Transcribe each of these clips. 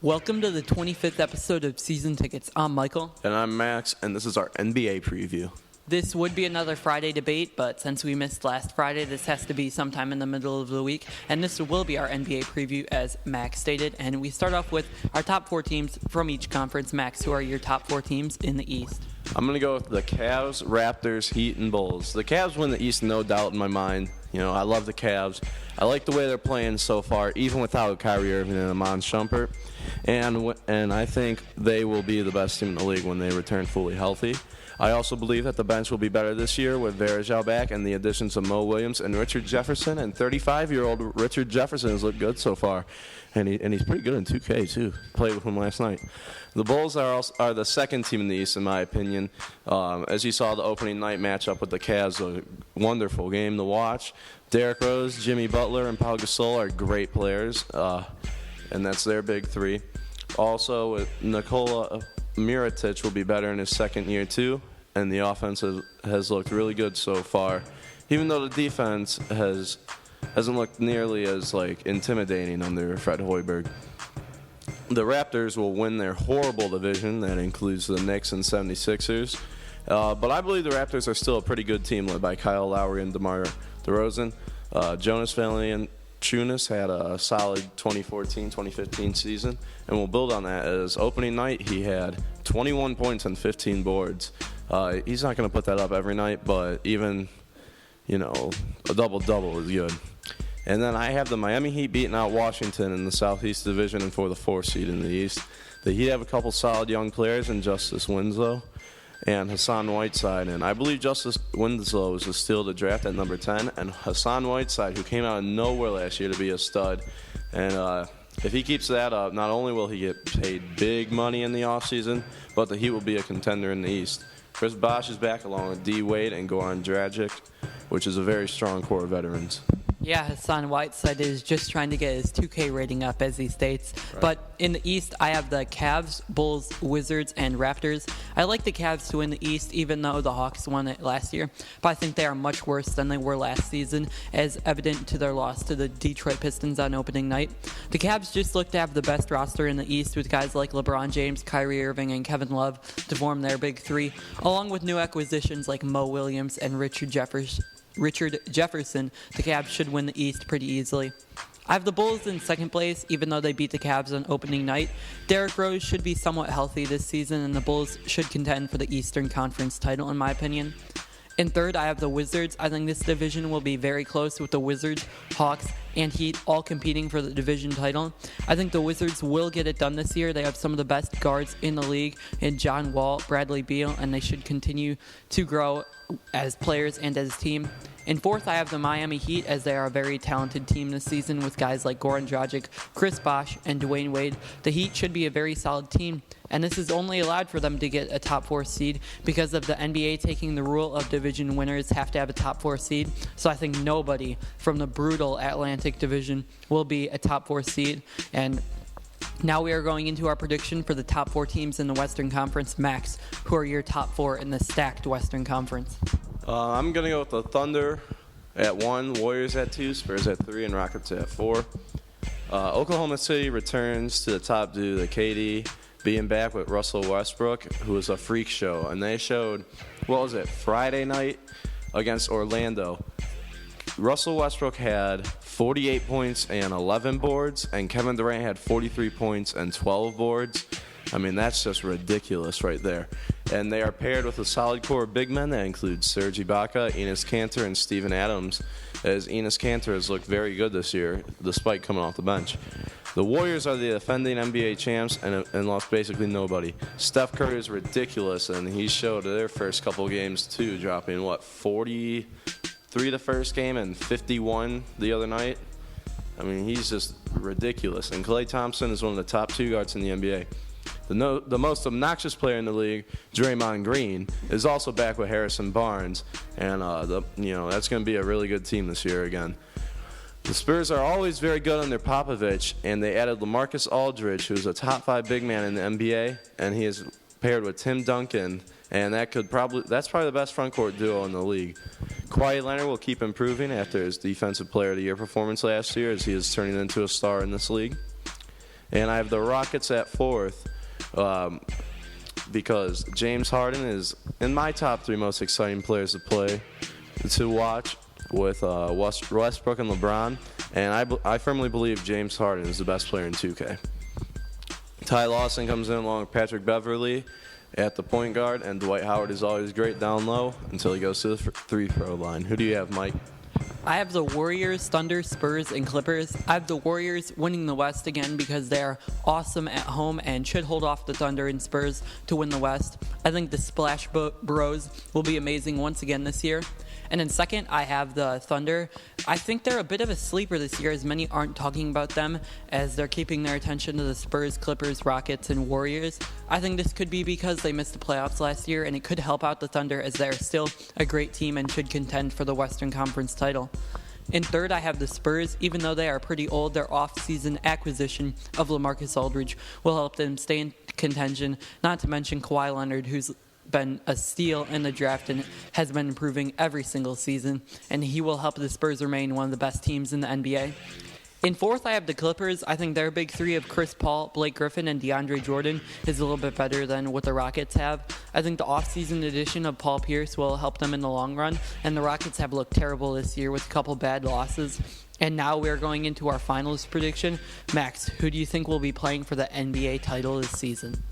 Welcome to the 25th episode of Season Tickets. I'm Michael. And I'm Max, and this is our NBA preview. This would be another Friday debate, but since we missed last Friday, this has to be sometime in the middle of the week. And this will be our NBA preview, as Max stated. And we start off with our top four teams from each conference. Max, who are your top four teams in the East? I'm going to go with the Cavs, Raptors, Heat, and Bulls. The Cavs win the East, no doubt in my mind. You know, I love the Cavs. I like the way they're playing so far, even without Kyrie Irving and Iman Shumpert. And I think they will be the best team in the league when they return fully healthy. I also believe that the bench will be better this year with Varejao back and the additions of Mo Williams and Richard Jefferson. And 35-year-old Richard Jefferson has looked good so far. And he's pretty good in 2K, too. Played with him last night. The Bulls are the second team in the East, in my opinion. As you saw, the opening night matchup with the Cavs, a wonderful game to watch. Derrick Rose, Jimmy Butler, and Pau Gasol are great players, and that's their big three. Also, with Nikola Mirotic will be better in his second year, too, and the offense has looked really good so far, even though the defense hasn't looked nearly as intimidating under Fred Hoiberg. The Raptors will win their horrible division. That includes the Knicks and 76ers. But I believe the Raptors are still a pretty good team led by Kyle Lowry and DeMar DeRozan. Jonas Valanciunas had a solid 2014-2015 season, and we'll build on that. As opening night, he had 21 points and 15 boards. He's not going to put that up every night, but even, a double-double is good. And then I have the Miami Heat beating out Washington in the Southeast Division and for the 4th seed in the East. The Heat have a couple solid young players in Justice Winslow and Hassan Whiteside. And I believe Justice Winslow was a steal to draft at number 10. And Hassan Whiteside, who came out of nowhere last year to be a stud. And if he keeps that up, not only will he get paid big money in the offseason, but the Heat will be a contender in the East. Chris Bosh is back along with D. Wade and Goran Dragic, which is a very strong core of veterans. Yeah, Hassan Whiteside is just trying to get his 2K rating up, as he states. Right. But in the East, I have the Cavs, Bulls, Wizards, and Raptors. I like the Cavs to win the East, even though the Hawks won it last year. But I think they are much worse than they were last season, as evident to their loss to the Detroit Pistons on opening night. The Cavs just look to have the best roster in the East, with guys like LeBron James, Kyrie Irving, and Kevin Love to form their big three, along with new acquisitions like Mo Williams and Richard Jefferson. The Cavs should win the East pretty easily. I have the Bulls in second place, even though they beat the Cavs on opening night. Derrick Rose should be somewhat healthy this season, and the Bulls should contend for the Eastern Conference title, in my opinion. In third, I have the Wizards. I think this division will be very close, with the Wizards, Hawks, and Heat all competing for the division title. I think the Wizards will get it done this year. They have some of the best guards in the league in John Wall, Bradley Beal, and they should continue to grow as players and as a team. In fourth, I have the Miami Heat, as they are a very talented team this season with guys like Goran Dragic, Chris Bosh, and Dwayne Wade. The Heat should be a very solid team, and this is only allowed for them to get a top 4 seed because of the NBA taking the rule of division winners have to have a top 4 seed. So I think nobody from the brutal Atlantic Division will be a top 4 seed. And now we are going into our prediction for the top 4 teams in the Western Conference. Max, who are your top 4 in the stacked Western Conference? I'm going to go with the Thunder at 1, Warriors at 2, Spurs at 3, and Rockets at 4. Oklahoma City returns to the top due to KD being back with Russell Westbrook, who was a freak show. And they showed, Friday night against Orlando. Russell Westbrook had 48 points and 11 boards, and Kevin Durant had 43 points and 12 boards. I mean, that's just ridiculous right there. And they are paired with a solid core of big men that includes Serge Ibaka, Enes Kanter, and Steven Adams, as Enes Kanter has looked very good this year, despite coming off the bench. The Warriors are the defending NBA champs and lost basically nobody. Steph Curry is ridiculous, and he showed their first couple games, too, dropping, 43 the first game and 51 the other night. I mean, he's just ridiculous. And Klay Thompson is one of the top 2 guards in the NBA. The most obnoxious player in the league, Draymond Green, is also back with Harrison Barnes, and that's going to be a really good team this year again. The Spurs are always very good under Popovich, and they added LaMarcus Aldridge, who's a top 5 big man in the NBA, and he is paired with Tim Duncan, and that's probably the best front court duo in the league. Kawhi Leonard will keep improving after his Defensive Player of the Year performance last year, as he is turning into a star in this league. And I have the Rockets at 4th because James Harden is in my top 3 most exciting players to watch with Westbrook and LeBron. And I firmly believe James Harden is the best player in 2K. Ty Lawson comes in along with Patrick Beverly at the point guard, and Dwight Howard is always great down low until he goes to the free-throw line. Who do you have, Mike? I have the Warriors, Thunder, Spurs, and Clippers. I have the Warriors winning the West again because they're awesome at home and should hold off the Thunder and Spurs to win the West. I think the Splash Bros will be amazing once again this year. And in second, I have the Thunder. I think they're a bit of a sleeper this year, as many aren't talking about them, as they're keeping their attention to the Spurs, Clippers, Rockets, and Warriors. I think this could be because they missed the playoffs last year, and it could help out the Thunder, as they're still a great team and should contend for the Western Conference title. In third, I have the Spurs. Even though they are pretty old, their off-season acquisition of LaMarcus Aldridge will help them stay in contention, not to mention Kawhi Leonard, who's been a steal in the draft and has been improving every single season, and he will help the Spurs remain one of the best teams in the NBA. In fourth, I have the Clippers. I think their big three of Chris Paul, Blake Griffin, and DeAndre Jordan is a little bit better than what the Rockets have. I think the offseason addition of Paul Pierce will help them in the long run, and the Rockets have looked terrible this year with a couple bad losses. And now we're going into our finals prediction. Max, who do you think will be playing for the NBA title this season?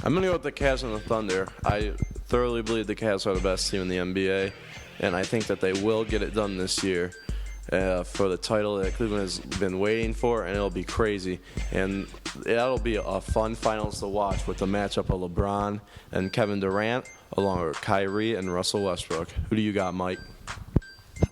I'm going to go with the Cavs and the Thunder. I thoroughly believe the Cavs are the best team in the NBA, and I think that they will get it done this year for the title that Cleveland has been waiting for, and it'll be crazy. And that'll be a fun finals to watch with the matchup of LeBron and Kevin Durant, along with Kyrie and Russell Westbrook. Who do you got, Mike?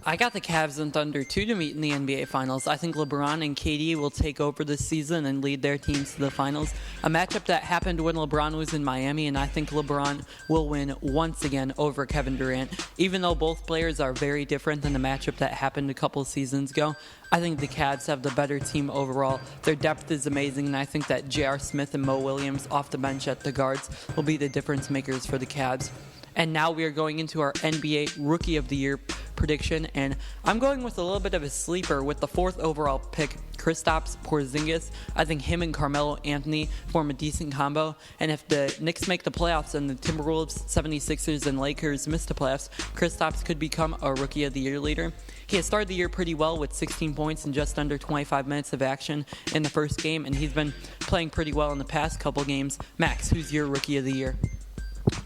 I got the Cavs and Thunder, too, to meet in the NBA Finals. I think LeBron and KD will take over this season and lead their teams to the finals. A matchup that happened when LeBron was in Miami, and I think LeBron will win once again over Kevin Durant. Even though both players are very different than the matchup that happened a couple seasons ago, I think the Cavs have the better team overall. Their depth is amazing, and I think that J.R. Smith and Mo Williams off the bench at the guards will be the difference makers for the Cavs. And now we are going into our NBA Rookie of the Year prediction, and I'm going with a little bit of a sleeper with the 4th overall pick, Kristaps Porzingis. I think him and Carmelo Anthony form a decent combo, and if the Knicks make the playoffs and the Timberwolves, 76ers, and Lakers miss the playoffs, Kristaps could become a Rookie of the Year leader. He has started the year pretty well with 16 points and just under 25 minutes of action in the first game, and he's been playing pretty well in the past couple games. Max, who's your Rookie of the Year?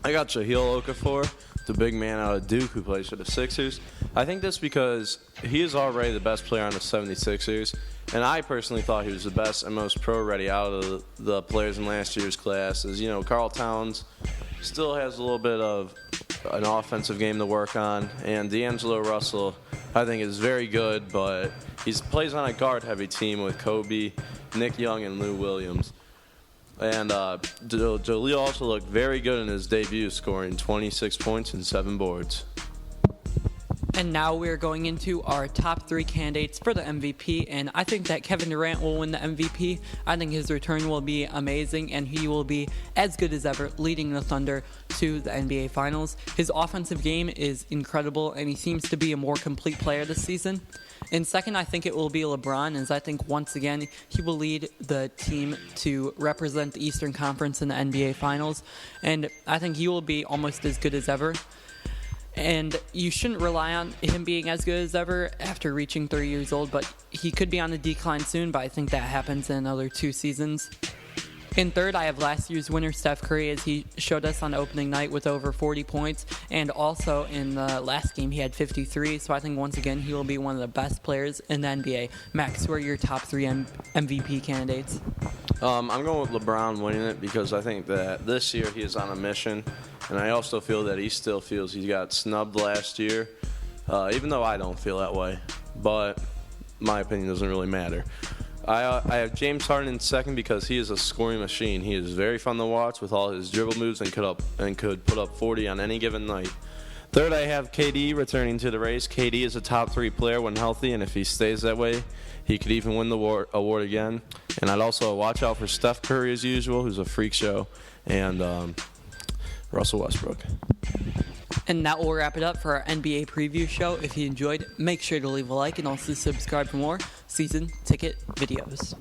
I got Jahlil Okafor, the big man out of Duke who plays for the Sixers. I think that's because he is already the best player on the 76ers, and I personally thought he was the best and most pro-ready out of the players in last year's class. As you know, Karl Towns still has a little bit of an offensive game to work on, and D'Angelo Russell, I think, is very good, but he plays on a guard-heavy team with Kobe, Nick Young, and Lou Williams. And Jahlil also looked very good in his debut, scoring 26 points and 7 boards. And now we're going into our top 3 candidates for the MVP, and I think that Kevin Durant will win the MVP. I think his return will be amazing, and he will be as good as ever, leading the Thunder to the NBA Finals. His offensive game is incredible, and he seems to be a more complete player this season. In second, I think it will be LeBron, as I think once again he will lead the team to represent the Eastern Conference in the NBA Finals, and I think he will be almost as good as ever. And you shouldn't rely on him being as good as ever after reaching 30 years old, but he could be on the decline soon, but I think that happens in another 2 seasons. In third, I have last year's winner, Steph Curry, as he showed us on opening night with over 40 points. And also in the last game, he had 53. So I think once again, he will be one of the best players in the NBA. Max, who are your top 3 MVP candidates? I'm going with LeBron winning it because I think that this year he is on a mission. And I also feel that he still feels he got snubbed last year, even though I don't feel that way. But my opinion doesn't really matter. I have James Harden in second because he is a scoring machine. He is very fun to watch with all his dribble moves and could put up 40 on any given night. Third, I have KD returning to the race. KD is a top 3 player when healthy, and if he stays that way, he could even win the award again. And I'd also watch out for Steph Curry as usual, who's a freak show, and Russell Westbrook. And that will wrap it up for our NBA preview show. If you enjoyed, make sure to leave a like and also subscribe for more season ticket videos.